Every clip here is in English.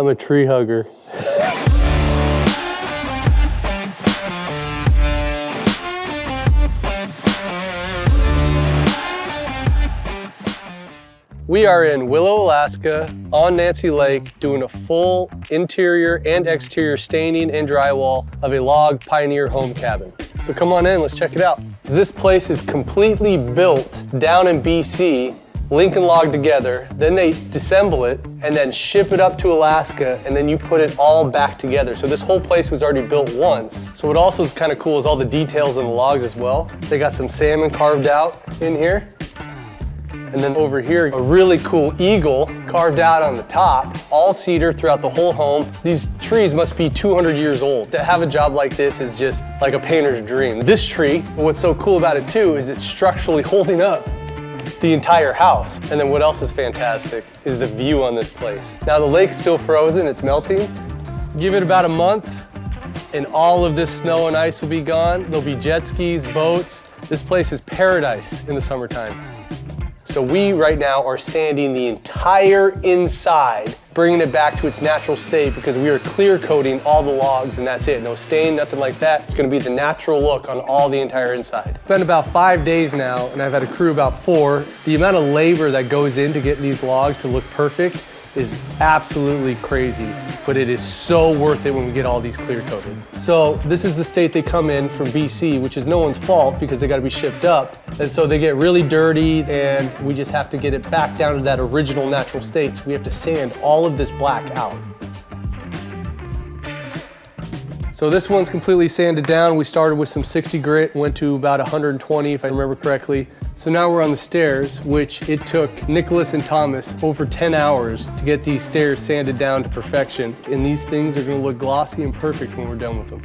I'm a tree hugger. We are in Willow, Alaska, on Nancy Lake, doing a full interior and exterior staining and drywall of a log pioneer home cabin. So come on in, let's check it out. This place is completely built down in BC, Lincoln log together, then they disassemble it and then ship it up to Alaska, and then you put it all back together. So this whole place was already built once. So what also is kind of cool is all the details in the logs as well. They got some salmon carved out in here. And then over here, a really cool eagle carved out on the top, all cedar throughout the whole home. These trees must be 200 years old. To have a job like this is just like a painter's dream. This tree, what's so cool about it too, is it's structurally holding up the entire house. And then what else is fantastic is the view on this place. Now the lake's still frozen, it's melting. Give it about a month and all of this snow and ice will be gone. There'll be jet skis, boats. This place is paradise in the summertime. So we right now are sanding the entire inside, bringing it back to its natural state because we are clear coating all the logs and that's it. No stain, nothing like that. It's gonna be the natural look on all the entire inside. It's been about 5 days now and I've had a crew about 4. The amount of labor that goes into getting these logs to look perfect is absolutely crazy, but it is so worth it when we get all these clear coated. So this is the state they come in from BC, which is no one's fault because they gotta be shipped up. And so they get really dirty and we just have to get it back down to that original natural state. So we have to sand all of this black out. So this one's completely sanded down. We started with some 60 grit, went to about 120 if I remember correctly. So now we're on the stairs, which it took Nicholas and Thomas over 10 hours to get these stairs sanded down to perfection. And these things are gonna look glossy and perfect when we're done with them.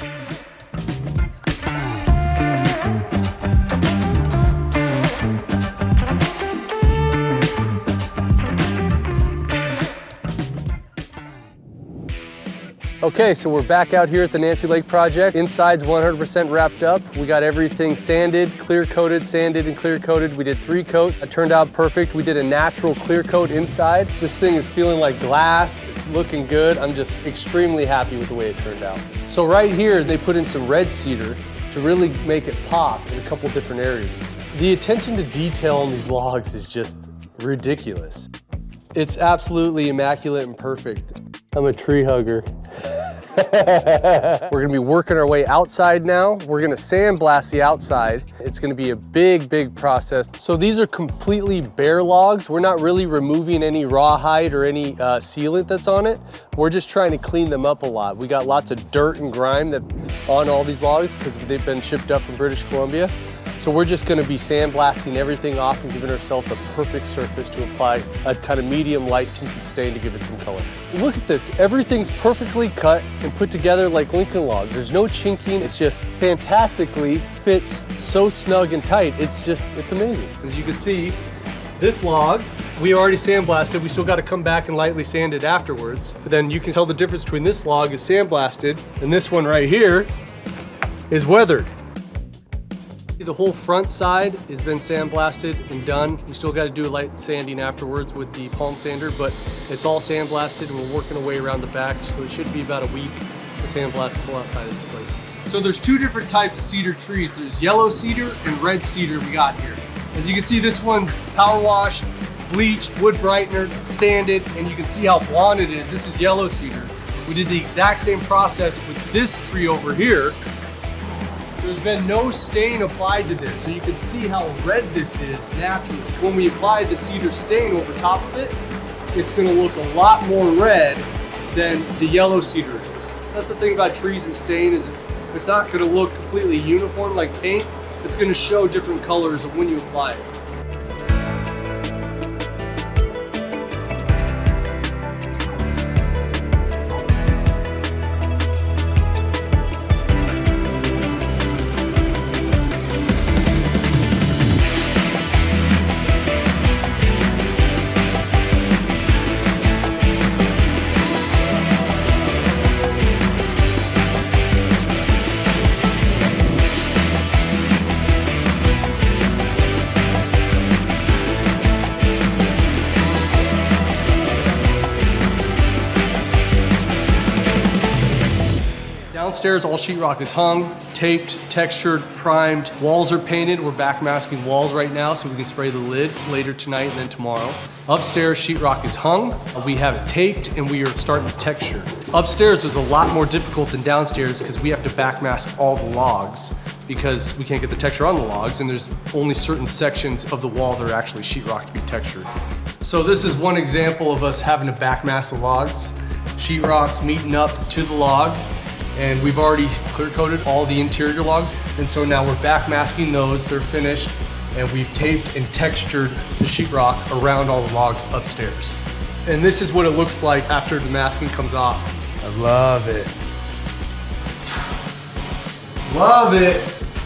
Okay, so we're back out here at the Nancy Lake project. Inside's 100% wrapped up. We got everything sanded, clear coated, sanded and clear coated. We did 3 coats. It turned out perfect. We did a natural clear coat inside. This thing is feeling like glass. It's looking good. I'm just extremely happy with the way it turned out. So right here, they put in some red cedar to really make it pop in a couple different areas. The attention to detail on these logs is just ridiculous. It's absolutely immaculate and perfect. I'm a tree hugger. We're gonna be working our way outside now. We're gonna sandblast the outside. It's gonna be a big, big process. So these are completely bare logs. We're not really removing any rawhide or any sealant that's on it. We're just trying to clean them up a lot. We got lots of dirt and grime that on all these logs because they've been shipped up from British Columbia. So we're just gonna be sandblasting everything off and giving ourselves a perfect surface to apply a kind of medium light tinted stain to give it some color. Look at this, everything's perfectly cut and put together like Lincoln logs. There's no chinking, it's just fantastically fits so snug and tight. It's amazing. As you can see, this log, we already sandblasted. We still gotta come back and lightly sand it afterwards. But then you can tell the difference between this log is sandblasted and this one right here is weathered. The whole front side has been sandblasted and done. We still got to do a light sanding afterwards with the palm sander, but it's all sandblasted and we're working our way around the back, so it should be about a week to sandblast the whole outside of this place. So there's 2 different types of cedar trees. There's yellow cedar and red cedar we got here. As you can see, this one's power washed, bleached, wood brightener, sanded, and you can see how blonde it is. This is yellow cedar. We did the exact same process with this tree over here. There's been no stain applied to this, so you can see how red this is naturally. When we apply the cedar stain over top of it, it's gonna look a lot more red than the yellow cedar is. That's the thing about trees and stain, is it's not gonna look completely uniform like paint. It's gonna show different colors when you apply it. Downstairs, all sheetrock is hung, taped, textured, primed. Walls are painted. We're backmasking walls right now so we can spray the lid later tonight and then tomorrow. Upstairs, sheetrock is hung. We have it taped and we are starting to texture. Upstairs was a lot more difficult than downstairs because we have to backmask all the logs because we can't get the texture on the logs, and there's only certain sections of the wall that are actually sheetrock to be textured. So this is one example of us having to backmask the logs. Sheetrock's meeting up to the log, and we've already clear coated all the interior logs. And so now we're backmasking those, they're finished, and we've taped and textured the sheetrock around all the logs upstairs. And this is what it looks like after the masking comes off. I love it. Love it.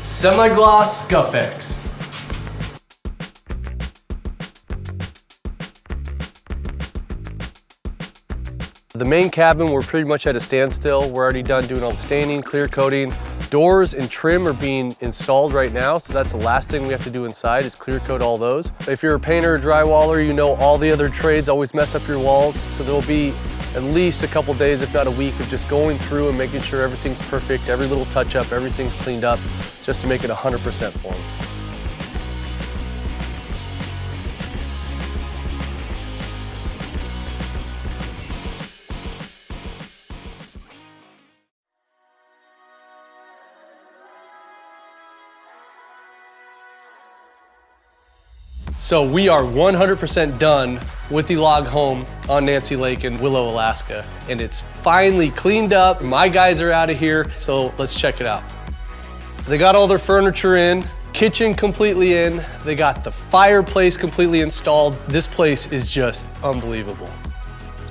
Semi-gloss Scuffex. The main cabin, we're pretty much at a standstill. We're already done doing all the staining, clear coating. Doors and trim are being installed right now, so that's the last thing we have to do inside is clear coat all those. If you're a painter or drywaller, you know all the other trades always mess up your walls, so there'll be at least a couple days, if not a week, of just going through and making sure everything's perfect, every little touch up, everything's cleaned up, just to make it 100% for them. So we are 100% done with the log home on Nancy Lake in Willow, Alaska. And it's finally cleaned up. My guys are out of here, so let's check it out. They got all their furniture in, kitchen completely in. They got the fireplace completely installed. This place is just unbelievable.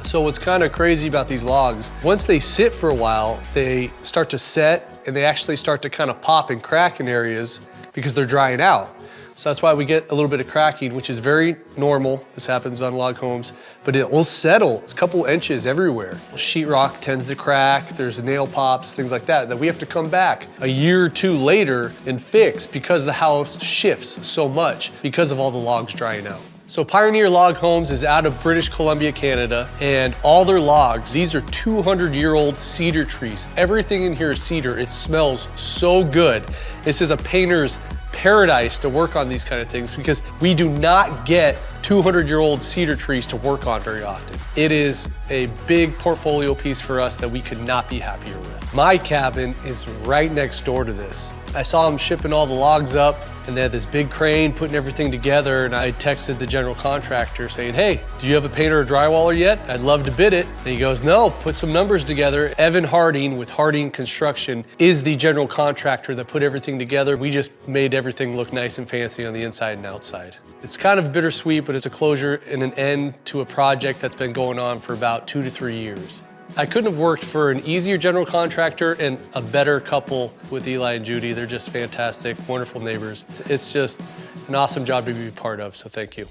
So what's kind of crazy about these logs, once they sit for a while, they start to set and they actually start to kind of pop and crack in areas because they're drying out. So that's why we get a little bit of cracking, which is very normal. This happens on log homes, but it will settle. It's a couple inches everywhere. Sheetrock tends to crack. There's nail pops, things like that, that we have to come back a year or two later and fix because the house shifts so much because of all the logs drying out. So Pioneer Log Homes is out of British Columbia, Canada, and all their logs, these are 200-year-old cedar trees. Everything in here is cedar. It smells so good. This is a painter's paradise to work on these kind of things because we do not get 200-year-old cedar trees to work on very often. It is a big portfolio piece for us that we could not be happier with. My cabin is right next door to this. I saw them shipping all the logs up and they had this big crane putting everything together, and I texted the general contractor saying, hey, do you have a painter or drywaller yet? I'd love to bid it. And he goes, no, put some numbers together. Evan Harding with Harding Construction is the general contractor that put everything together. We just made everything look nice and fancy on the inside and outside. It's kind of bittersweet, but it's a closure and an end to a project that's been going on for about 2 to 3 years. I couldn't have worked for an easier general contractor and a better couple with Eli and Judy. They're just fantastic, wonderful neighbors. It's just an awesome job to be a part of, so thank you.